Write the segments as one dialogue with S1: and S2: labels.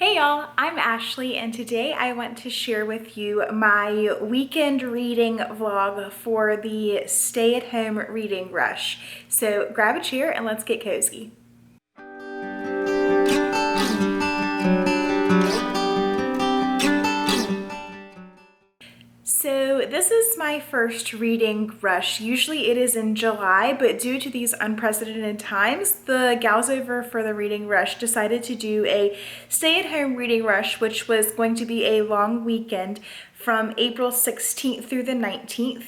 S1: Hey y'all, I'm Ashley and today I want to share with you my weekend reading vlog for the stay-at-home reading rush. So grab a chair and let's get cozy. So this is my first reading rush. Usually it is in July, but due to these unprecedented times, the gals over for the reading rush decided to do a stay-at-home reading rush, which was going to be a long weekend from April 16th through the 19th.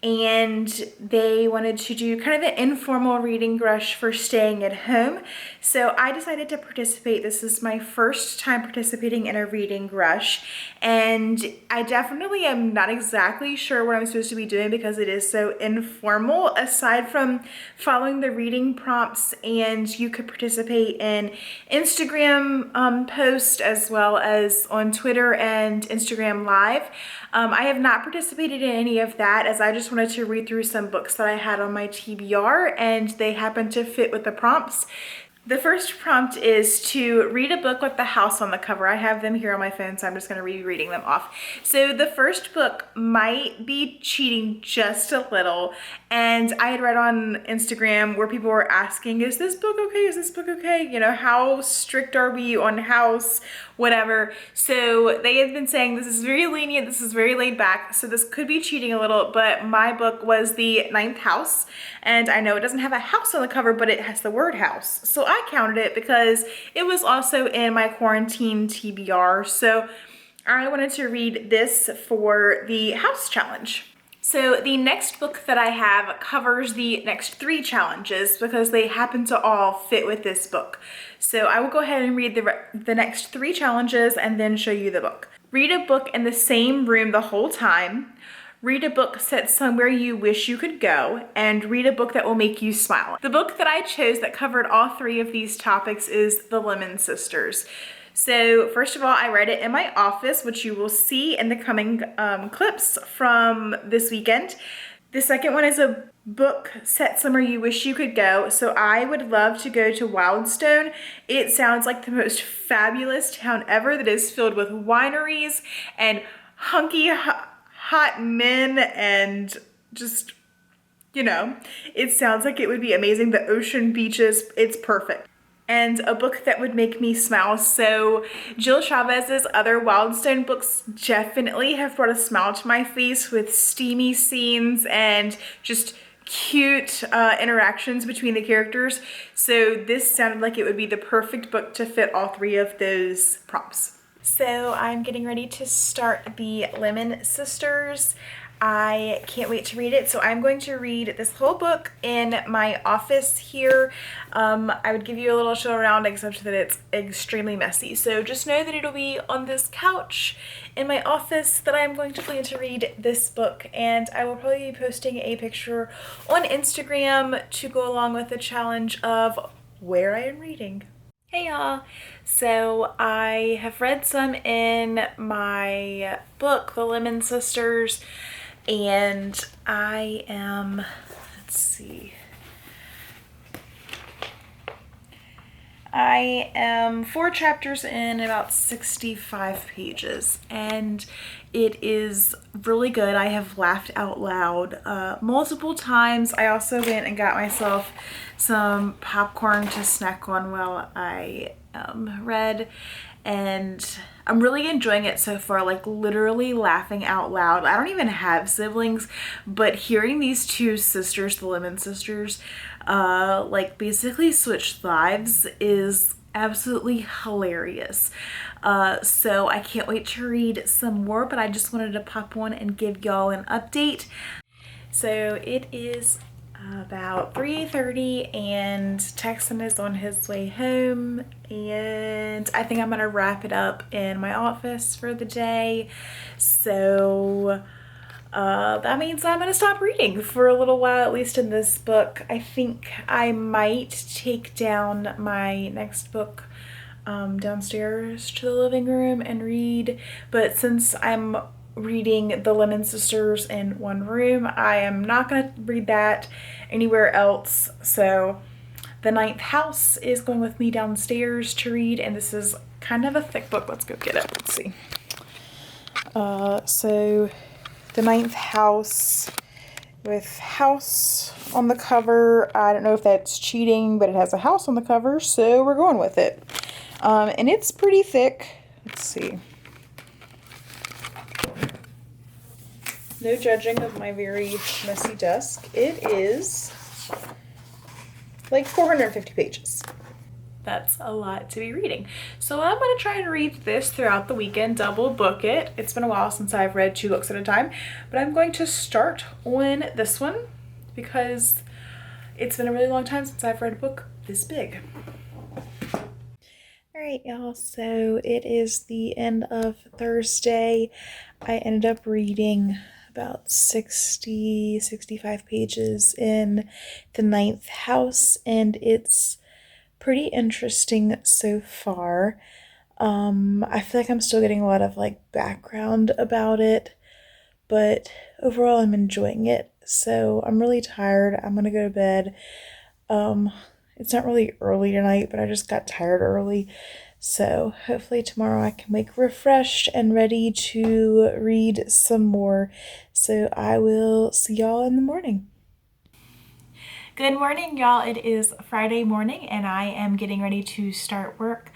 S1: And they wanted to do kind of an informal reading rush for staying at home. So I decided to participate. This is my first time participating in a reading rush, and I definitely am not exactly sure what I'm supposed to be doing because it is so informal. Aside from following the reading prompts, and you could participate in Instagram posts as well as on Twitter and Instagram Live. I have not participated in any of that, as I just wanted to read through some books that I had on my TBR and they happened to fit with the prompts. The first prompt is to read a book with the house on the cover. I have them here on my phone, so I'm just going to be reading them off. So the first book might be cheating just a little, and I had read on Instagram where people were asking, is this book okay? Is this book okay? You know, how strict are we on house, whatever. So they had been saying this is very lenient, this is very laid back, so this could be cheating a little, but my book was The Ninth House, and I know it doesn't have a house on the cover, but it has the word house. So I counted it because it was also in my quarantine TBR. So I wanted to read this for the house challenge. So the next book that I have covers the next 3 challenges because they happen to all fit with this book. So I will go ahead and read the next 3 challenges and then show you the book. Read a book in the same room the whole time. Read a book set somewhere you wish you could go, and read a book that will make you smile. The book that I chose that covered all 3 of these topics is The Lemon Sisters. So first of all, I read it in my office, which you will see in the coming clips from this weekend. The second one is a book set somewhere you wish you could go. So I would love to go to Wildstone. It sounds like the most fabulous town ever that is filled with wineries and hunky hot men and just, you know, it sounds like it would be amazing. The ocean, beaches, it's perfect. And a book that would make me smile. So Jill Chavez's other Wildstone books definitely have brought a smile to my face with steamy scenes and just cute interactions between the characters. So this sounded like it would be the perfect book to fit all 3 of those prompts. So I'm getting ready to start The Lemon Sisters. I can't wait to read it. So I'm going to read this whole book in my office here. I would give you a little show around, except that it's extremely messy. So just know that it'll be on this couch in my office that I'm going to plan to read this book. And I will probably be posting a picture on Instagram to go along with the challenge of where I am reading. Hey y'all! So I have read some in my book, The Lemon Sisters, and I am, let's see, I am 4 chapters in, about 65 pages, and it is really good. I have laughed out loud multiple times. I also went and got myself some popcorn to snack on while I read, and I'm really enjoying it so far, like literally laughing out loud. I don't even have siblings, but hearing these 2 sisters, the Lemon Sisters, like basically switch lives is absolutely hilarious. So I can't wait to read some more, but I just wanted to pop on and give y'all an update. So it is about 3:30 and Texan is on his way home, and I think I'm gonna wrap it up in my office for the day. So that means I'm gonna stop reading for a little while, at least in this book. I think I might take down my next book downstairs to the living room and read, but since I'm reading The Lemon Sisters in one room, I am not going to read that anywhere else. So The Ninth House is going with me downstairs to read, and this is kind of a thick book. Let's go get it. Let's see. So The Ninth House with house on the cover. I don't know if that's cheating, but it has a house on the cover, so we're going with it. And it's pretty thick. Let's see. No judging of my very messy desk. It is like 450 pages. That's a lot to be reading. So I'm going to try and read this throughout the weekend, double book it. It's been a while since I've read 2 books at a time, but I'm going to start on this one because it's been a really long time since I've read a book this big. All right, y'all, so it is the end of Thursday. I ended up reading about 65 pages in The Ninth House, and it's pretty interesting so far. I feel like I'm still getting a lot of like background about it, but overall I'm enjoying it. So I'm really tired. I'm gonna go to bed. It's not really early tonight, but I just got tired early. So hopefully tomorrow I can wake refreshed and ready to read some more. So I will see y'all in the morning. Good morning, y'all. It is Friday morning and I am getting ready to start work.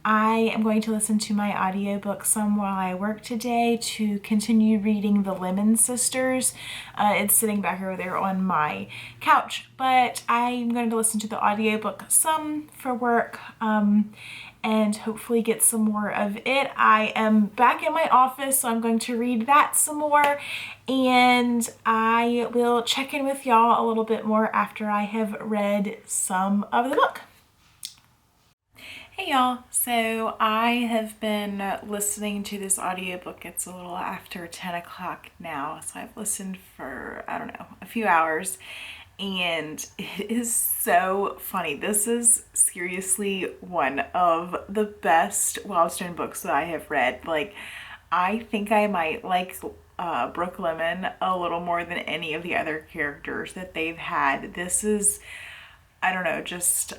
S1: I am going to listen to my audiobook some while I work today to continue reading The Lemon Sisters. It's sitting back over there on my couch, but I'm going to listen to the audiobook some for work and hopefully get some more of it. I am back in my office, so I'm going to read that some more, and I will check in with y'all a little bit more after I have read some of the book. Hey y'all, so I have been listening to this audiobook. It's a little after 10 o'clock now, so I've listened for, I don't know, a few hours, and it is so funny. This is seriously one of the best Wildstone books that I have read. Like, I think I might like Brooke Lemon a little more than any of the other characters that they've had. This is, I don't know, just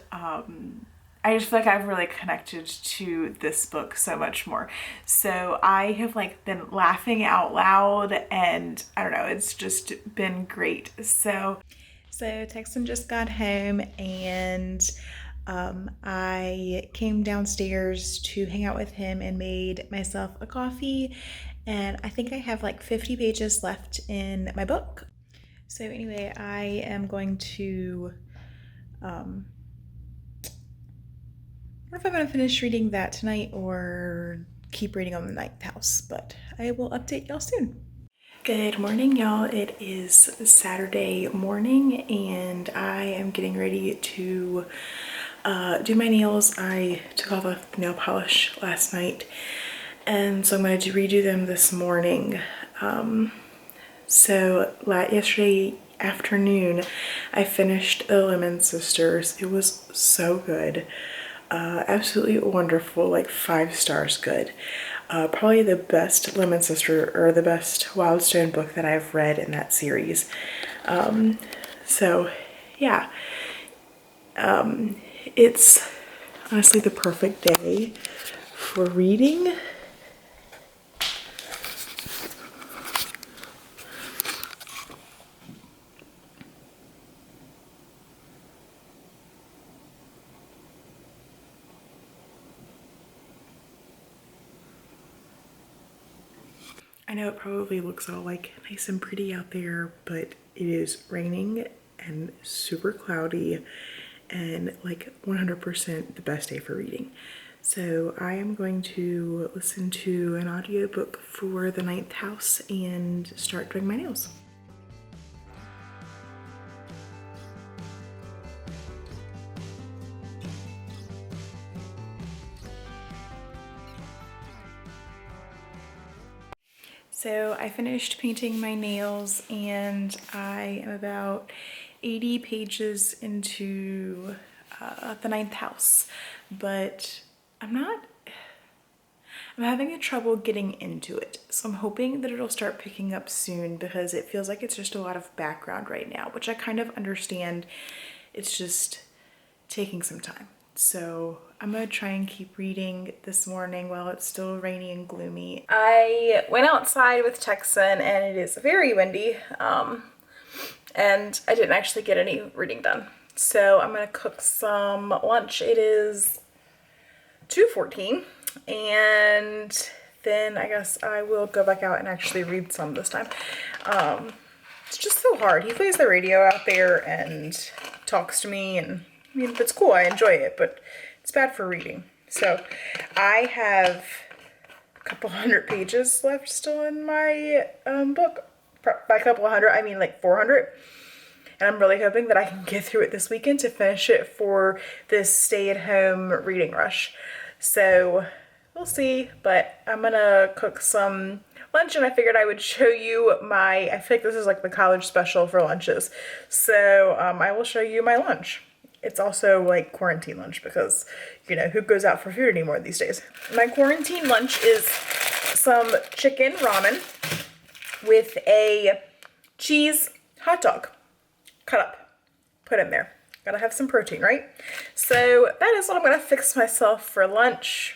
S1: I just feel like I've really connected to this book so much more. So I have like been laughing out loud, and I don't know, it's just been great. So Texan just got home, and I came downstairs to hang out with him and made myself a coffee, and I think I have like 50 pages left in my book. So anyway, I am going to I don't know if I'm going to finish reading that tonight or keep reading on The Ninth House, but I will update y'all soon. Good morning, y'all. It is Saturday morning and I am getting ready to do my nails. I took off the nail polish last night, and so I'm going to redo them this morning. Yesterday afternoon, I finished The Lemon Sisters. It was so good. Absolutely wonderful, like 5 stars good. Probably the best Lemon Sister, or the best Wildstone book that I've read in that series. So yeah, it's honestly the perfect day for reading. I know it probably looks all like nice and pretty out there, but it is raining and super cloudy and like 100% the best day for reading. So I am going to listen to an audiobook for The Ninth House and start doing my nails. So I finished painting my nails and I am about 80 pages into The Ninth House, but I'm having trouble getting into it. So I'm hoping that it'll start picking up soon because it feels like it's just a lot of background right now, which I kind of understand. It's just taking some time. So I'm gonna try and keep reading this morning while it's still rainy and gloomy. I went outside with Texan and it is very windy, and I didn't actually get any reading done. So I'm gonna cook some lunch. It is 2:14, and then I guess I will go back out and actually read some this time. It's just so hard. He plays the radio out there and talks to me, and I mean, it's cool, I enjoy it, but it's bad for reading. So I have a couple hundred pages left still in my book. By a couple hundred, I mean like 400. And I'm really hoping that I can get through it this weekend to finish it for this stay-at-home reading rush. So we'll see, but I'm gonna cook some lunch, and I figured I would show you I feel like this is like the college special for lunches. So I will show you my lunch. It's also like quarantine lunch because, you know, who goes out for food anymore these days? My quarantine lunch is some chicken ramen with a cheese hot dog cut up, put in there. Gotta have some protein, right? So that is what I'm gonna fix myself for lunch.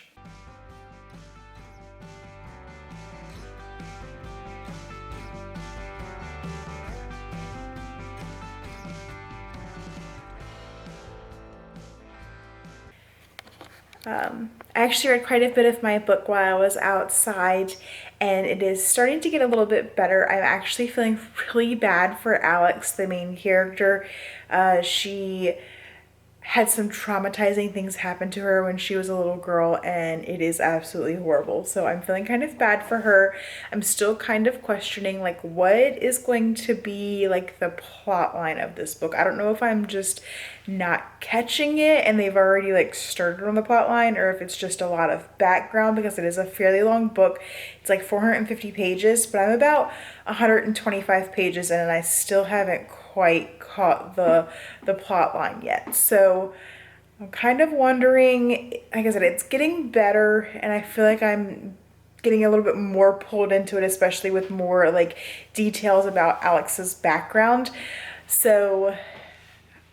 S1: I actually read quite a bit of my book while I was outside, and it is starting to get a little bit better. I'm actually feeling really bad for Alex, the main character. She had some traumatizing things happen to her when she was a little girl, and it is absolutely horrible. So I'm feeling kind of bad for her. I'm still kind of questioning like what is going to be like the plot line of this book. I don't know if I'm just not catching it and they've already like started on the plot line, or if it's just a lot of background, because it is a fairly long book. It's like 450 pages, but I'm about 125 pages in and I still haven't quite caught the plot line yet. So I'm kind of wondering, like I said, it's getting better and I feel like I'm getting a little bit more pulled into it, especially with more like details about Alex's background. So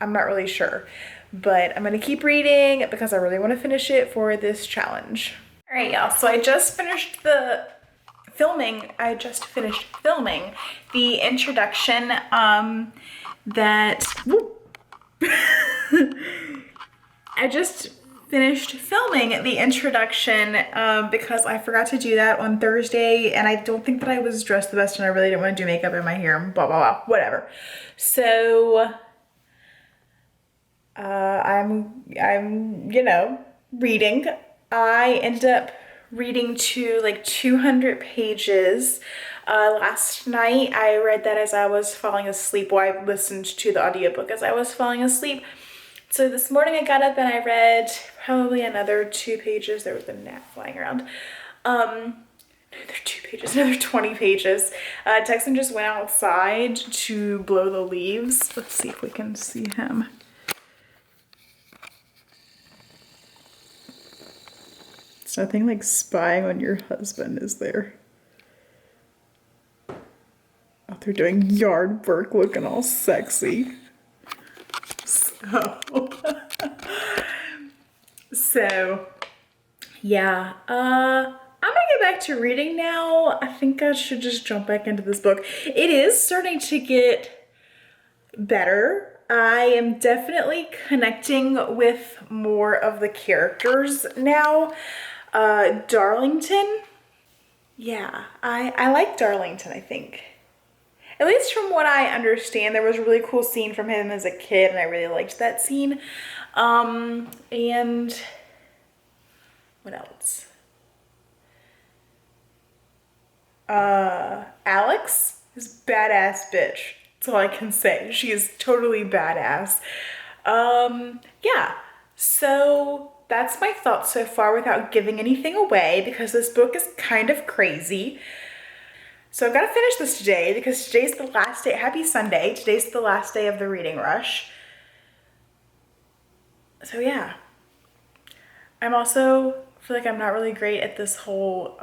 S1: I'm not really sure, but I'm gonna keep reading because I really want to finish it for this challenge. All right, y'all, so I just finished filming the introduction I just finished filming the introduction because I forgot to do that on Thursday, and I don't think that I was dressed the best, and I really didn't want to do makeup in my hair, blah blah blah, whatever. So I'm you know, reading. I ended up reading to like 200 pages. Last night I read that as I was falling asleep. Well, I listened to the audiobook as I was falling asleep. So this morning I got up and I read probably another 2 pages. There was a gnat flying around. Another 2 pages, another 20 pages. Texan just went outside to blow the leaves. Let's see if we can see him. It's nothing like spying on your husband, is there? Out there doing yard work, looking all sexy. So yeah, I'm gonna get back to reading now. I think I should just jump back into this book. It is starting to get better. I am definitely connecting with more of the characters now. Darlington. Yeah, I like Darlington, I think. At least from what I understand, there was a really cool scene from him as a kid, and I really liked that scene. And what else? Alex is badass bitch. That's all I can say. She is totally badass. Yeah, so that's my thoughts so far without giving anything away, because this book is kind of crazy. So I've got to finish this today because today's the last day. Happy Sunday. Today's the last day of the reading rush. So yeah. I'm also feel like I'm not really great at this whole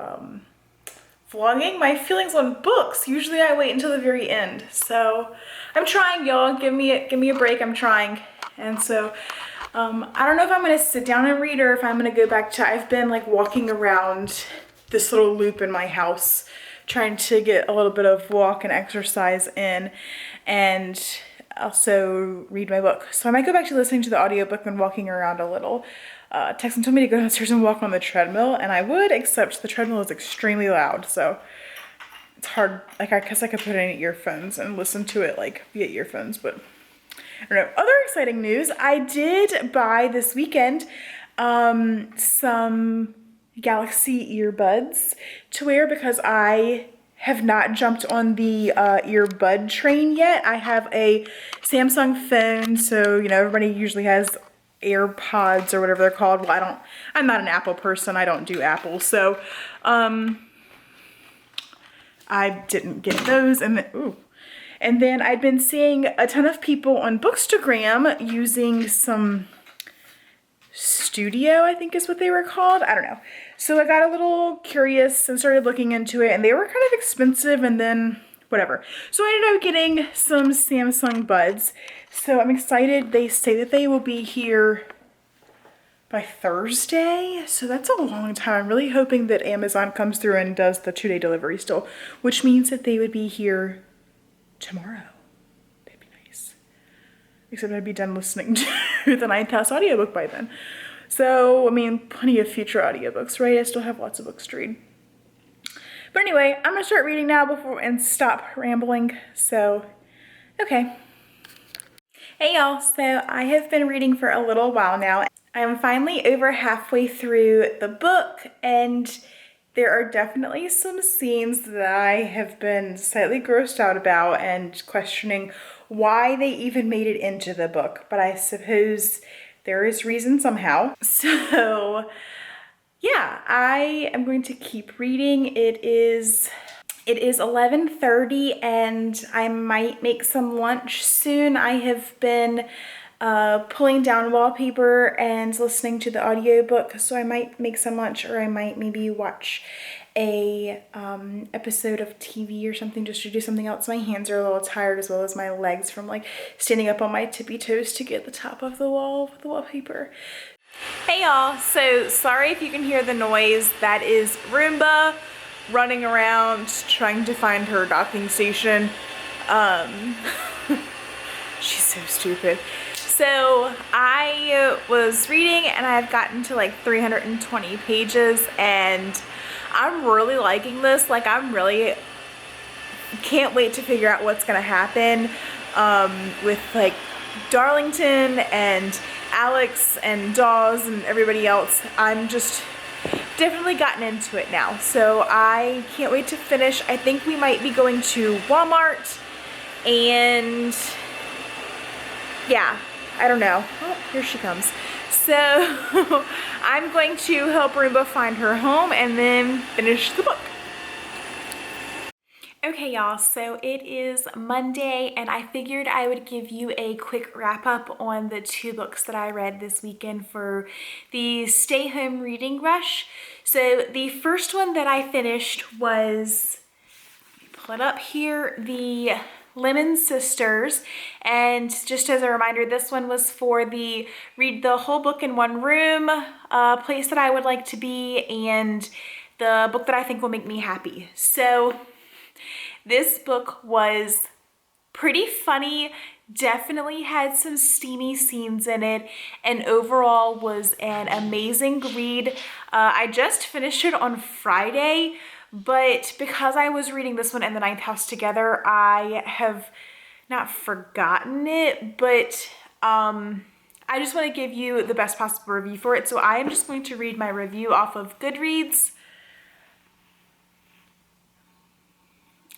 S1: vlogging my feelings on books. Usually I wait until the very end. So I'm trying, y'all. Give me a break. I'm trying. And so I don't know if I'm gonna sit down and read or if I'm gonna go back to, I've been like walking around this little loop in my house trying to get a little bit of walk and exercise in and also read my book. So I might go back to listening to the audiobook and walking around a little. Texan told me to go downstairs and walk on the treadmill, and I would, except the treadmill is extremely loud, so it's hard. Like, I guess I could put in earphones and listen to it like via earphones, but I don't know. Other exciting news, I did buy this weekend some Galaxy earbuds to wear because I have not jumped on the earbud train yet. I have a Samsung phone, so you know, everybody usually has AirPods or whatever they're called. Well, I'm not an Apple person. I don't do Apple, so I didn't get those. And then I'd been seeing a ton of people on Bookstagram using some Studio, I think is what they were called. I don't know. So I got a little curious and started looking into it, and they were kind of expensive, and then whatever. So I ended up getting some Samsung buds. So I'm excited. They say that they will be here by Thursday. So that's a long time. I'm really hoping that Amazon comes through and does the 2-day delivery still, which means that they would be here tomorrow. That'd be nice. Except I'd be done listening to the Ninth House audiobook by then. So, I mean, plenty of future audiobooks, right? I still have lots of books to read. But anyway, I'm gonna start reading now and stop rambling. So, okay. Hey y'all, so I have been reading for a little while now. I'm finally over halfway through the book, and there are definitely some scenes that I have been slightly grossed out about and questioning why they even made it into the book, but I suppose there is reason somehow. So yeah, I am going to keep reading. It is 11:30 and I might make some lunch soon. I have been pulling down wallpaper and listening to the audiobook, so I might make some lunch, or I might maybe watch a episode of TV or something just to do something else. My hands are a little tired, as well as my legs, from like standing up on my tippy toes to get the top of the wall with the wallpaper. Hey y'all, so sorry if you can hear the noise. That is Roomba running around trying to find her docking station. She's so stupid. So I was reading and I've gotten to like 320 pages and I'm really liking this. Like, I'm really can't wait to figure out what's gonna happen with like Darlington and Alex and Dawes and everybody else. I'm just definitely gotten into it now, so I can't wait to finish. I think we might be going to Walmart, and yeah, I don't know. Oh, here she comes. So I'm going to help Roomba find her home and then finish the book. Okay y'all, so it is Monday and I figured I would give you a quick wrap up on the 2 books that I read this weekend for the stay home reading rush. So the first one that I finished was, let me pull it up here, the Lemon Sisters, and just as a reminder, this one was for the read the whole book in one room place that I would like to be, and the book that I think will make me happy. So this book was pretty funny, definitely had some steamy scenes in it, and overall was an amazing read. I just finished it on Friday, but because I was reading this one and the Ninth House together, I have not forgotten it, but I just want to give you the best possible review for it. So I am just going to read my review off of Goodreads.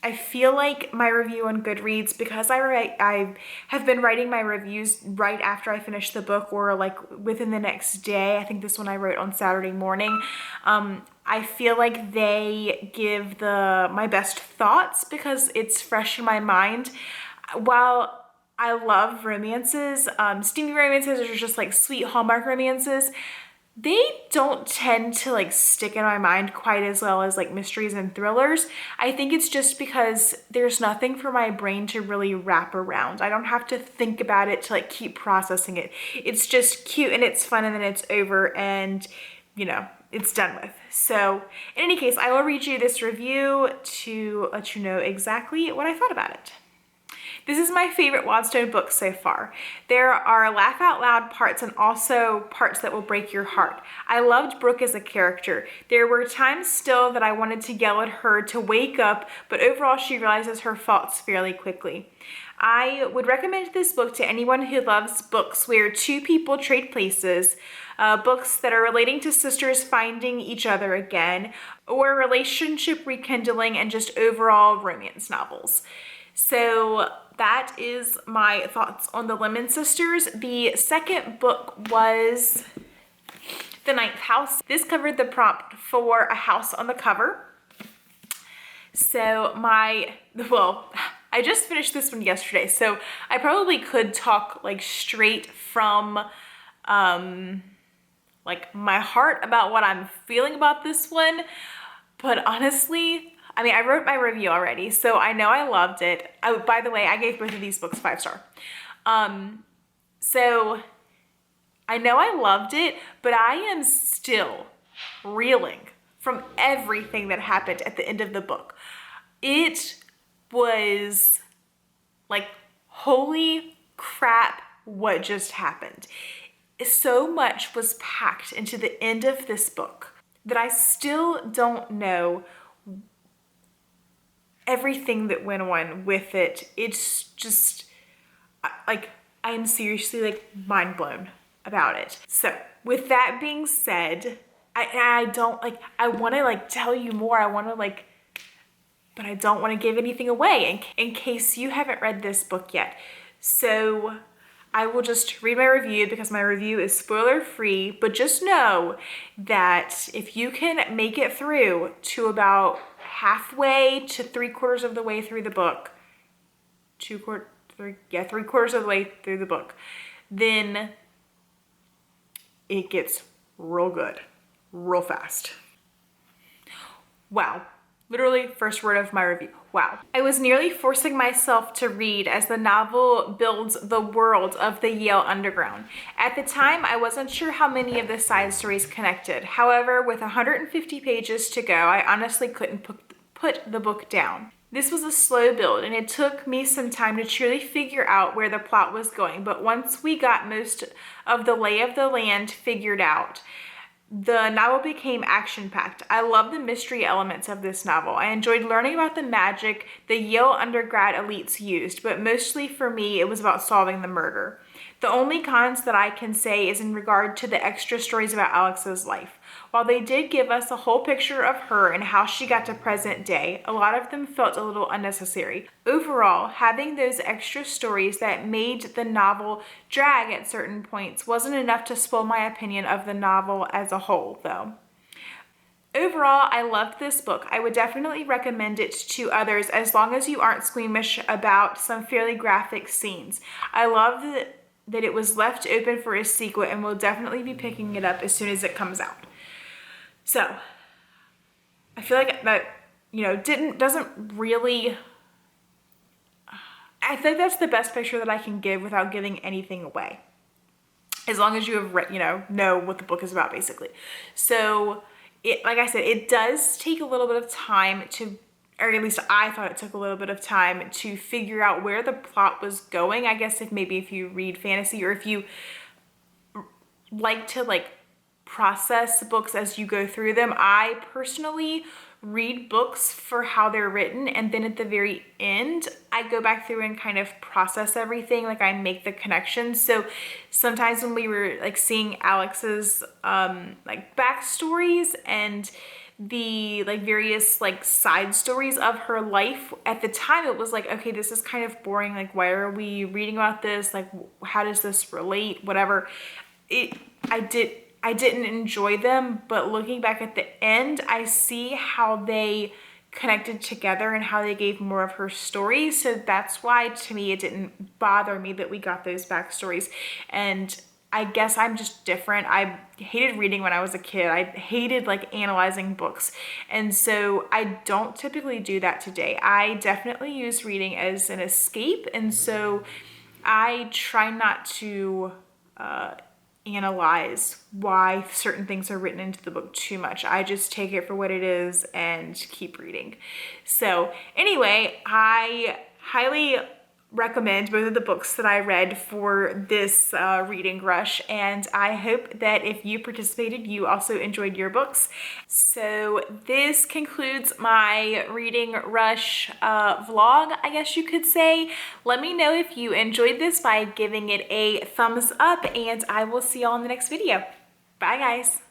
S1: I feel like my review on Goodreads, because I have been writing my reviews right after I finish the book, or like within the next day. I think this one I wrote on Saturday morning. I feel like they give my best thoughts because it's fresh in my mind. While I love romances, steamy romances, or just like sweet Hallmark romances, they don't tend to like stick in my mind quite as well as like mysteries and thrillers. I think it's just because there's nothing for my brain to really wrap around. I don't have to think about it to like keep processing it. It's just cute and it's fun and then it's over and, you know, it's done with. So in any case, I will read you this review to let you know exactly what I thought about it. This is my favorite Wadstone book so far. There are laugh out loud parts and also parts that will break your heart. I loved Brooke as a character. There were times still that I wanted to yell at her to wake up, but overall she realizes her faults fairly quickly. I would recommend this book to anyone who loves books where two people trade places, books that are relating to sisters finding each other again, or relationship rekindling and just overall romance novels. So that is my thoughts on the Lemon Sisters. The second book was The Ninth House. This covered the prompt for a house on the cover. So I just finished this one yesterday, so I probably could talk like straight from like my heart about what I'm feeling about this one. But honestly, I mean, I wrote my review already, so I know I loved it. Oh, by the way, I gave both of these books 5-star. So I know I loved it, but I am still reeling from everything that happened at the end of the book. It was like, holy crap, what just happened? So much was packed into the end of this book that I still don't know everything that went on with it. It's just like, I am seriously like mind blown about it. So with that being said, I don't like, I want to like tell you more. I want to like, but I don't want to give anything away in case you haven't read this book yet. So I will just read my review because my review is spoiler free, but just know that if you can make it through to about halfway to 3/4 of the way through the book, 3/4 of the way through the book, then it gets real good, real fast. Wow. Literally, first word of my review. Wow. I was nearly forcing myself to read as the novel builds the world of the Yale Underground. At the time, I wasn't sure how many of the side stories connected. However, with 150 pages to go, I honestly couldn't put the book down. This was a slow build, and it took me some time to truly figure out where the plot was going, but once we got most of the lay of the land figured out, the novel became action-packed. I love the mystery elements of this novel. I enjoyed learning about the magic the Yale undergrad elites used, but mostly for me, it was about solving the murder. The only cons that I can say is in regard to the extra stories about Alex's life. While they did give us a whole picture of her and how she got to present day, a lot of them felt a little unnecessary. Overall, having those extra stories that made the novel drag at certain points wasn't enough to spoil my opinion of the novel as a whole, though. Overall, I loved this book. I would definitely recommend it to others as long as you aren't squeamish about some fairly graphic scenes. I love that it was left open for a sequel and will definitely be picking it up as soon as it comes out. So, I feel like that, you know, doesn't really, I think that's the best picture that I can give without giving anything away. As long as you have read, know what the book is about, basically. So, like I said, it does take a little bit of time to, or at least I thought it took a little bit of time to figure out where the plot was going. I guess if you read fantasy or if you like to process books as you go through them. I personally read books for how they're written, and then at the very end, I go back through and kind of process everything, I make the connections. So sometimes when we were seeing Alex's backstories and the various side stories of her life, at the time it was okay, this is kind of boring, why are we reading about this, how does this relate, whatever. I didn't enjoy them, but looking back at the end, I see how they connected together and how they gave more of her story. So that's why, to me, it didn't bother me that we got those backstories. And I guess I'm just different. I hated reading when I was a kid. I hated like analyzing books. And so I don't typically do that today. I definitely use reading as an escape. And so I try not to analyze why certain things are written into the book too much. I just take it for what it is and keep reading. So anyway, I highly recommend both of the books that I read for this reading rush, and I hope that if you participated, you also enjoyed your books. So this concludes my reading rush vlog, I guess you could say. Let me know if you enjoyed this by giving it a thumbs up, and I will see y'all in the next video. Bye guys.